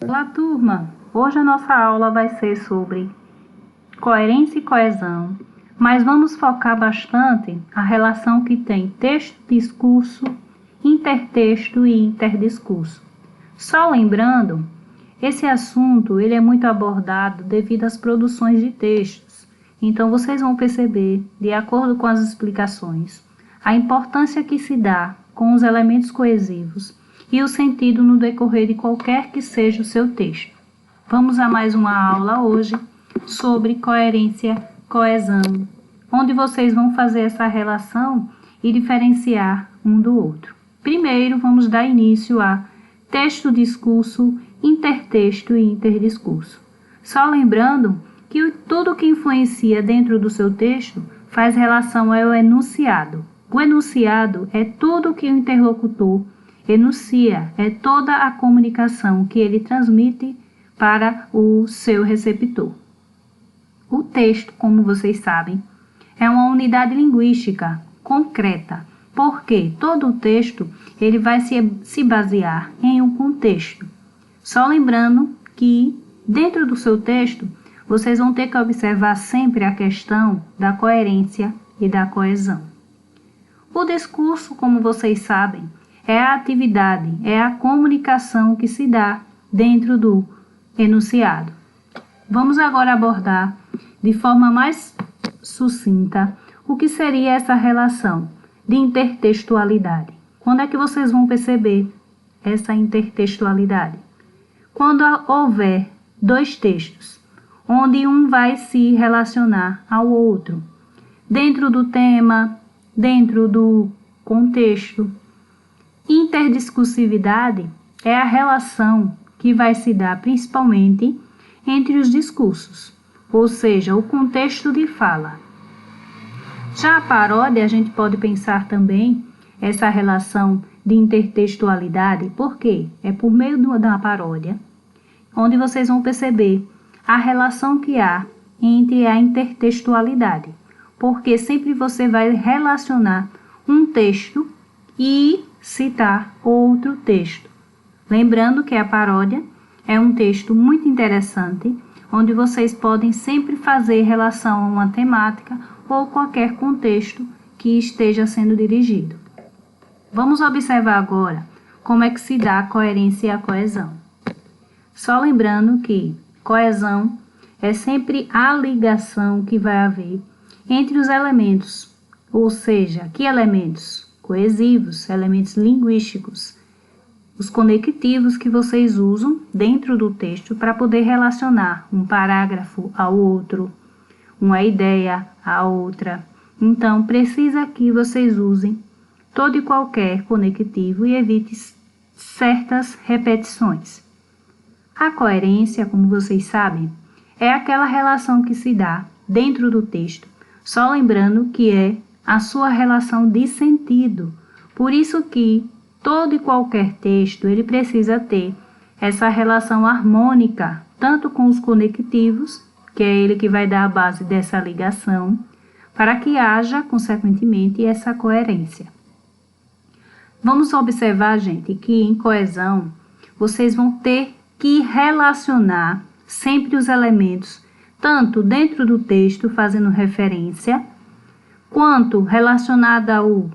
Olá, turma! Hoje a nossa aula vai ser sobre coerência e coesão, mas vamos focar bastante a relação que tem texto-discurso, intertexto e interdiscurso. Só lembrando, esse assunto ele é muito abordado devido às produções de textos, então vocês vão perceber, de acordo com as explicações, a importância que se dá com os elementos coesivos e o sentido no decorrer de qualquer que seja o seu texto. Vamos a mais uma aula hoje sobre coerência, coesão, onde vocês vão fazer essa relação e diferenciar um do outro. Primeiro, vamos dar início a texto, discurso, intertexto e interdiscurso. Só lembrando que tudo que influencia dentro do seu texto faz relação ao enunciado. O enunciado é tudo que o interlocutor enuncia, é toda a comunicação que ele transmite para o seu receptor. O texto, como vocês sabem, é uma unidade linguística concreta, porque todo o texto ele vai se basear em um contexto. Só lembrando que dentro do seu texto, vocês vão ter que observar sempre a questão da coerência e da coesão. O discurso, como vocês sabem, é a atividade, é a comunicação que se dá dentro do enunciado. Vamos agora abordar de forma mais sucinta o que seria essa relação de intertextualidade. Quando é que vocês vão perceber essa intertextualidade? Quando houver dois textos, onde um vai se relacionar ao outro, dentro do tema, dentro do contexto. Interdiscursividade é a relação que vai se dar principalmente entre os discursos, ou seja, o contexto de fala. Já a paródia, a gente pode pensar também essa relação de intertextualidade, porque é por meio da paródia, onde vocês vão perceber a relação que há entre a intertextualidade, porque sempre você vai relacionar um texto e citar outro texto. Lembrando que a paródia é um texto muito interessante, onde vocês podem sempre fazer relação a uma temática ou qualquer contexto que esteja sendo dirigido. Vamos observar agora como é que se dá a coerência e a coesão. Só lembrando que coesão é sempre a ligação que vai haver entre os elementos, ou seja, que elementos? Coesivos, elementos linguísticos, os conectivos que vocês usam dentro do texto para poder relacionar um parágrafo ao outro, uma ideia à outra. Então, precisa que vocês usem todo e qualquer conectivo e evite certas repetições. A coerência, como vocês sabem, é aquela relação que se dá dentro do texto, só lembrando que é a sua relação de sentido. Por isso que todo e qualquer texto ele precisa ter essa relação harmônica, tanto com os conectivos, que é ele que vai dar a base dessa ligação, para que haja, consequentemente, essa coerência. Vamos observar, gente, que em coesão vocês vão ter que relacionar sempre os elementos, tanto dentro do texto, fazendo referência, quanto relacionada ao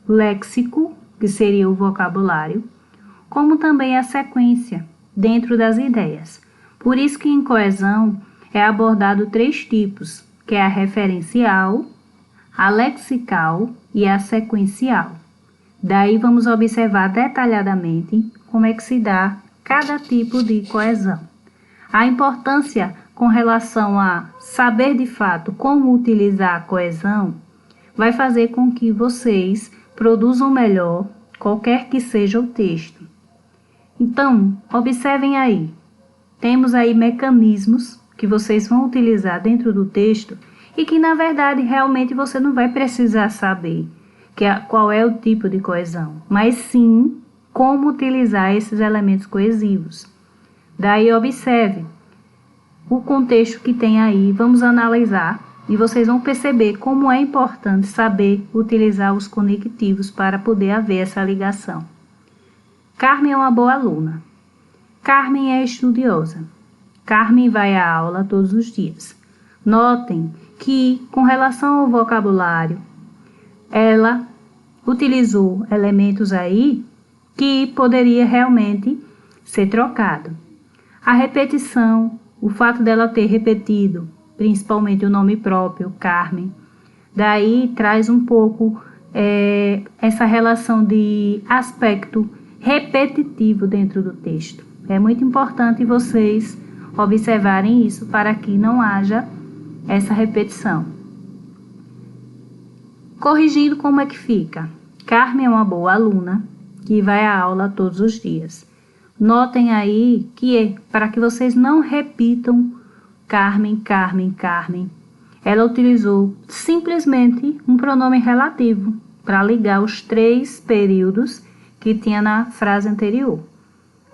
léxico, que seria o vocabulário, como também a sequência dentro das ideias. Por isso que em coesão é abordado 3 tipos, que é a referencial, a lexical e a sequencial. Daí vamos observar detalhadamente como é que se dá cada tipo de coesão. A importância com relação a saber de fato como utilizar a coesão vai fazer com que vocês produzam melhor qualquer que seja o texto. Então, observem aí. Temos aí mecanismos que vocês vão utilizar dentro do texto e que, na verdade, realmente você não vai precisar saber qual é o tipo de coesão, mas sim como utilizar esses elementos coesivos. Daí, observe o contexto que tem aí, vamos analisar e vocês vão perceber como é importante saber utilizar os conectivos para poder haver essa ligação. Carmen é uma boa aluna. Carmen é estudiosa. Carmen vai à aula todos os dias. Notem que, com relação ao vocabulário, ela utilizou elementos aí que poderia realmente ser trocado. A repetição, o fato dela ter repetido, principalmente o nome próprio, Carmen, daí traz um pouco essa relação de aspecto repetitivo dentro do texto. É muito importante vocês observarem isso para que não haja essa repetição. Corrigindo, como é que fica? Carmen é uma boa aluna que vai à aula todos os dias. Notem aí que para que vocês não repitam Carmen, Carmen, Carmen, ela utilizou simplesmente um pronome relativo para ligar os 3 períodos que tinha na frase anterior.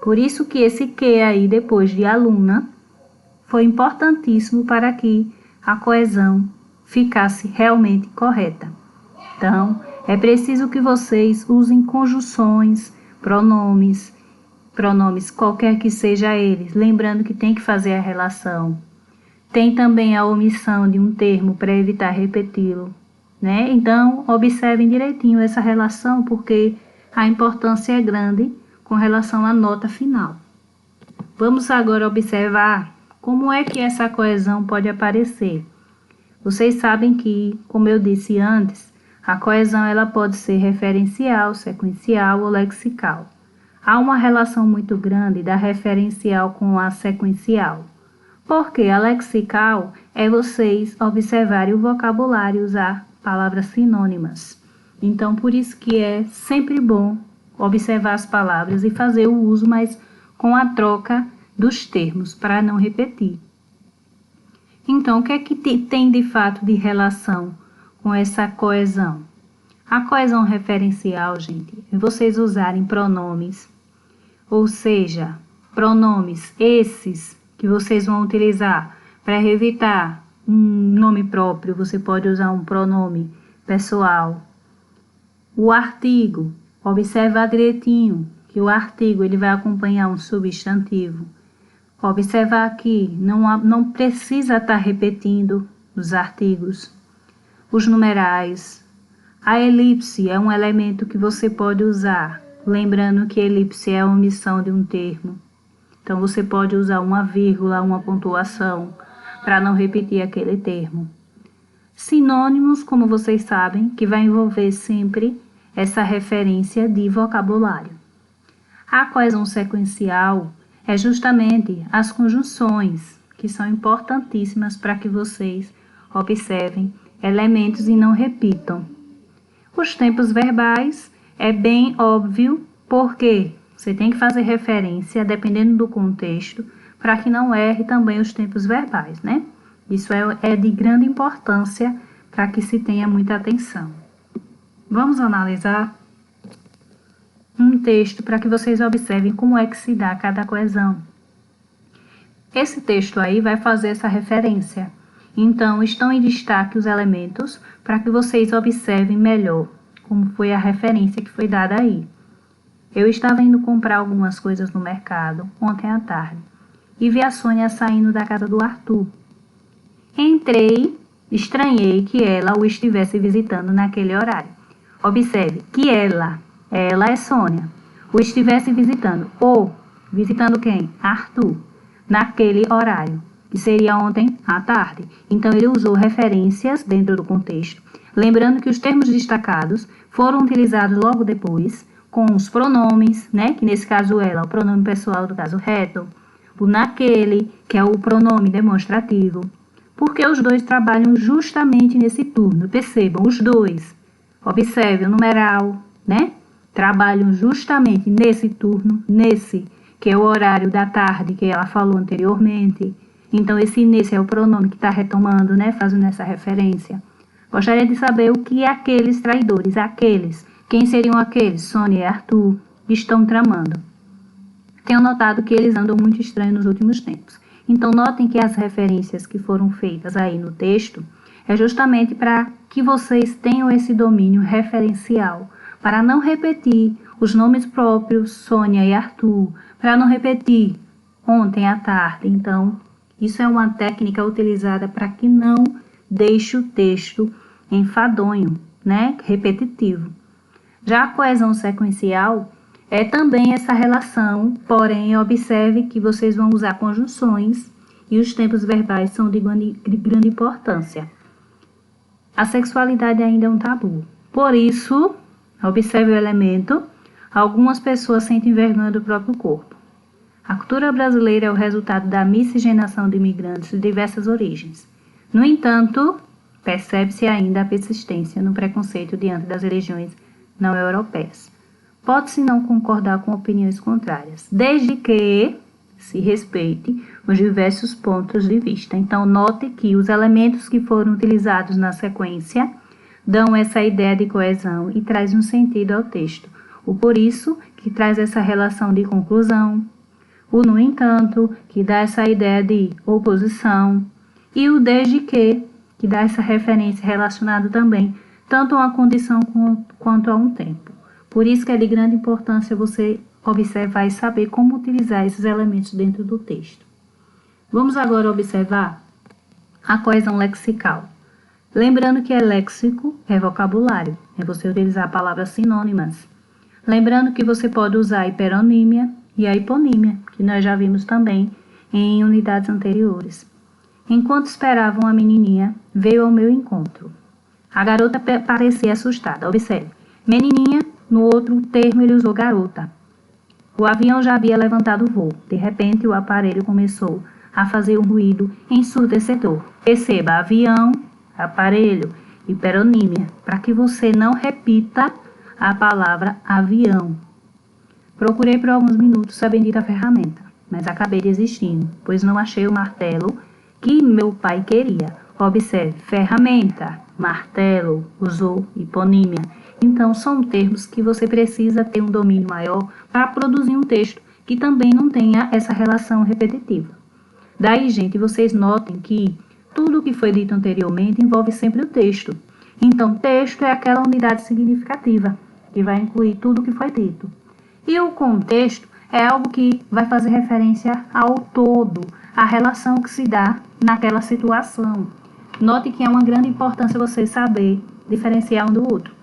Por isso que esse que aí depois de aluna foi importantíssimo para que a coesão ficasse realmente correta. Então, é preciso que vocês usem conjunções, pronomes qualquer que seja eles, lembrando que tem que fazer a relação. Tem também a omissão de um termo para evitar repeti-lo, né? Então, observem direitinho essa relação, porque a importância é grande com relação à nota final. Vamos agora observar como é que essa coesão pode aparecer. Vocês sabem que, como eu disse antes, a coesão ela pode ser referencial, sequencial ou lexical. Há uma relação muito grande da referencial com a sequencial, porque a lexical é vocês observarem o vocabulário e usar palavras sinônimas. Então, por isso que é sempre bom observar as palavras e fazer o uso, mas com a troca dos termos, para não repetir. Então, o que é que tem de fato de relação com essa coesão? A coesão referencial, gente, é vocês usarem pronomes, ou seja, pronomes esses que vocês vão utilizar para evitar um nome próprio, você pode usar um pronome pessoal. O artigo, observar direitinho que o artigo ele vai acompanhar um substantivo. Observar aqui, não precisa estar repetindo os artigos. Os numerais. A elipse é um elemento que você pode usar, lembrando que elipse é a omissão de um termo. Então, você pode usar uma vírgula, uma pontuação, para não repetir aquele termo. Sinônimos, como vocês sabem, que vai envolver sempre essa referência de vocabulário. A coesão sequencial é justamente as conjunções, que são importantíssimas para que vocês observem elementos e não repitam. Os tempos verbais é bem óbvio, porque você tem que fazer referência, dependendo do contexto, para que não erre também os tempos verbais, né? Isso é de grande importância para que se tenha muita atenção. Vamos analisar um texto para que vocês observem como é que se dá cada coesão. Esse texto aí vai fazer essa referência. Então, estão em destaque os elementos para que vocês observem melhor como foi a referência que foi dada aí. Eu estava indo comprar algumas coisas no mercado ontem à tarde e vi a Sônia saindo da casa do Arthur. Entrei, estranhei que ela o estivesse visitando naquele horário. Observe que ela é Sônia, o estivesse visitando. Ou visitando quem? Arthur, naquele horário, que seria ontem à tarde. Então, ele usou referências dentro do contexto, lembrando que os termos destacados foram utilizados logo depois, com os pronomes, né? Que nesse caso ela, o pronome pessoal do caso reto, o naquele, que é o pronome demonstrativo, porque os dois trabalham justamente nesse turno. Percebam, os dois. Observe o numeral, né? Trabalham justamente nesse turno, nesse, que é o horário da tarde que ela falou anteriormente. Então, esse nesse é o pronome que está retomando, né? Fazendo essa referência. Gostaria de saber o que aqueles traidores, aqueles, quem seriam aqueles? Sônia e Arthur, estão tramando. Tenho notado que eles andam muito estranhos nos últimos tempos. Então, notem que as referências que foram feitas aí no texto é justamente para que vocês tenham esse domínio referencial, para não repetir os nomes próprios, Sônia e Arthur, para não repetir ontem à tarde. Então, isso é uma técnica utilizada para que não deixe o texto enfadonho, né? Repetitivo. Já a coesão sequencial é também essa relação, porém, observe que vocês vão usar conjunções e os tempos verbais são de grande importância. A sexualidade ainda é um tabu. Por isso, observe o elemento, algumas pessoas sentem vergonha do próprio corpo. A cultura brasileira é o resultado da miscigenação de imigrantes de diversas origens. No entanto, percebe-se ainda a persistência no preconceito diante das religiões não europeias. Pode-se não concordar com opiniões contrárias, desde que se respeite os diversos pontos de vista. Então, note que os elementos que foram utilizados na sequência dão essa ideia de coesão e traz um sentido ao texto. O por isso, que traz essa relação de conclusão, o no entanto, que dá essa ideia de oposição, e o desde que dá essa referência relacionada também, tanto a uma condição quanto a um tempo. Por isso que é de grande importância você observar e saber como utilizar esses elementos dentro do texto. Vamos agora observar a coesão lexical. Lembrando que léxico é vocabulário, é você utilizar palavras sinônimas. Lembrando que você pode usar a hiperonímia e a hiponímia, que nós já vimos também em unidades anteriores. Enquanto esperavam a menininha, veio ao meu encontro. A garota parecia assustada. Observe, menininha, no outro termo ele usou garota. O avião já havia levantado o voo. De repente, o aparelho começou a fazer um ruído ensurdecedor. Perceba, avião, aparelho, hiperonímia, para que você não repita a palavra avião. Procurei por alguns minutos a bendita ferramenta, mas acabei desistindo, pois não achei o martelo que meu pai queria. Observe, ferramenta, martelo, usou hiponímia. Então, são termos que você precisa ter um domínio maior para produzir um texto que também não tenha essa relação repetitiva. Daí, gente, vocês notem que tudo o que foi dito anteriormente envolve sempre o texto. Então, texto é aquela unidade significativa, que vai incluir tudo o que foi dito. E o contexto é algo que vai fazer referência ao todo, à relação que se dá naquela situação. Note que é uma grande importância você saber diferenciar um do outro.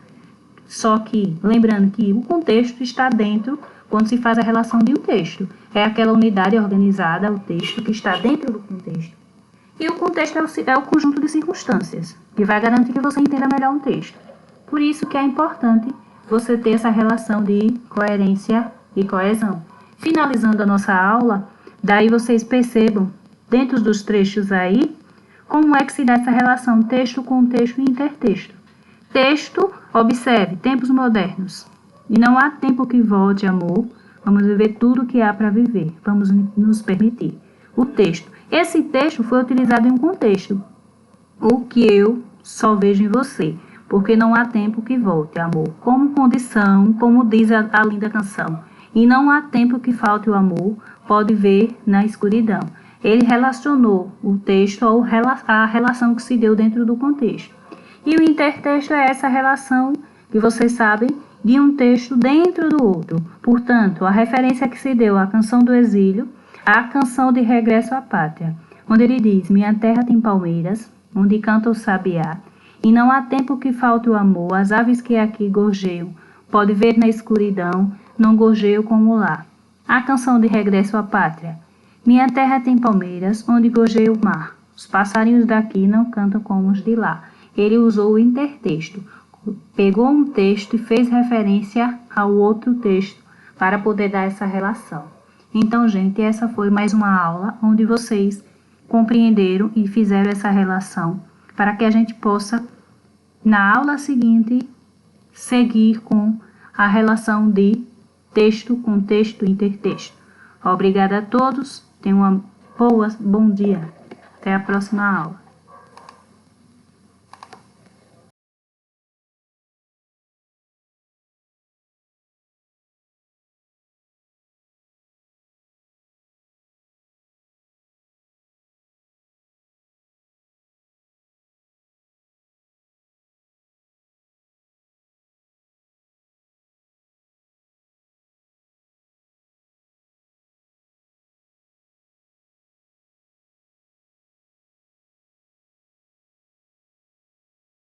Só que, lembrando que o contexto está dentro, quando se faz a relação de um texto. É aquela unidade organizada, o texto, que está dentro do contexto. E o contexto é o conjunto de circunstâncias, que vai garantir que você entenda melhor um texto. Por isso que é importante você ter essa relação de coerência e coesão. Finalizando a nossa aula, daí vocês percebam, dentro dos trechos aí, como é que se dá essa relação texto, contexto e intertexto. Texto, observe, tempos modernos. E não há tempo que volte, amor. Vamos viver tudo o que há para viver. Vamos nos permitir. O texto. Esse texto foi utilizado em um contexto. O que eu só vejo em você. Porque não há tempo que volte, amor. Como condição, como diz a linda canção. E não há tempo que falte o amor, pode ver na escuridão. Ele relacionou o texto à relação que se deu dentro do contexto. E o intertexto é essa relação, que vocês sabem, de um texto dentro do outro. Portanto, a referência que se deu à canção do exílio, à canção de regresso à pátria, onde ele diz, minha terra tem palmeiras, onde canta o sabiá, e não há tempo que falte o amor, as aves que aqui gorjeiam, pode ver na escuridão, não gorjeiam como lá. A canção de regresso à pátria, minha terra tem palmeiras, onde gorjeia o mar, os passarinhos daqui não cantam como os de lá. Ele usou o intertexto, pegou um texto e fez referência ao outro texto para poder dar essa relação. Então, gente, essa foi mais uma aula onde vocês compreenderam e fizeram essa relação para que a gente possa, na aula seguinte, seguir com a relação de texto, contexto e intertexto. Obrigada a todos, tenham bom dia. Até a próxima aula.